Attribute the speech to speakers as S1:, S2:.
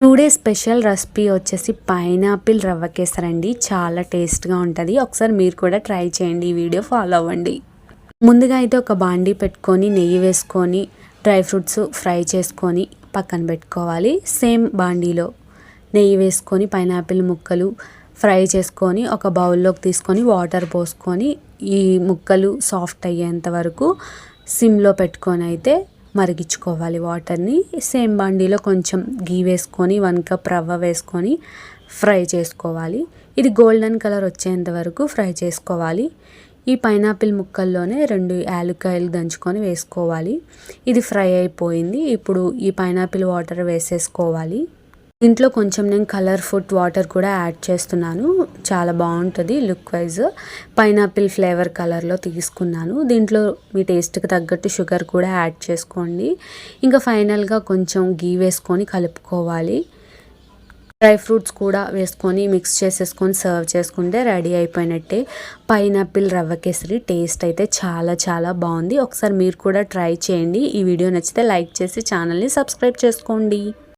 S1: Today special recipe వచ్చేసి pineapple రవ్వ కేసరి అండి. చాలా టేస్ట్గా ఉంటుంది. ఒకసారి మీరు కూడా ట్రై చేయండి. ఈ వీడియో ఫాలో అవ్వండి. ముందుగా అయితే ఒక బాండీ పెట్టుకొని నెయ్యి వేసుకొని డ్రై ఫ్రూట్స్ ఫ్రై చేసుకొని పక్కన పెట్టుకోవాలి. సేమ్ బాండీలో నెయ్యి వేసుకొని పైనాపిల్ ముక్కలు ఫ్రై చేసుకొని ఒక బౌల్లోకి తీసుకొని వాటర్ పోసుకొని ఈ ముక్కలు సాఫ్ట్ అయ్యేంత వరకు సిమ్లో పెట్టుకొని అయితే మరిగించుకోవాలి వాటర్ని. సేమ్ బాండీలో కొంచెం గీ వేసుకొని 1 కప్ రవ్వ వేసుకొని ఫ్రై చేసుకోవాలి. ఇది గోల్డెన్ కలర్ వచ్చేంత వరకు ఫ్రై చేసుకోవాలి. ఈ పైనాపిల్ ముక్కల్లోనే 2 యాలక్కాయలు దంచుకొని వేసుకోవాలి. ఇది ఫ్రై అయిపోయింది. ఇప్పుడు ఈ పైనాపిల్ వాటర్ వేసేసుకోవాలి. దీంట్లో కొంచెం నేను కలర్ ఫుడ్ వాటర్ కూడా యాడ్ చేస్తున్నాను. చాలా బాగుంటుంది లుక్ వైజ్. పైనాపిల్ ఫ్లేవర్ కలర్లో తీసుకున్నాను. దీంట్లో మీ టేస్ట్కి తగ్గట్టు షుగర్ కూడా యాడ్ చేసుకోండి. ఇంకా ఫైనల్గా కొంచెం గీ వేసుకొని కలుపుకోవాలి. డ్రై ఫ్రూట్స్ కూడా వేసుకొని మిక్స్ చేసేసుకొని సర్వ్ చేసుకుంటే రెడీ అయిపోయినట్టే. పైనాపిల్ రవ్వ కేసరి టేస్ట్ అయితే చాలా బాగుంది. ఒకసారి మీరు కూడా ట్రై చేయండి. ఈ వీడియో నచ్చితే లైక్ చేసి ఛానల్ని సబ్స్క్రైబ్ చేసుకోండి.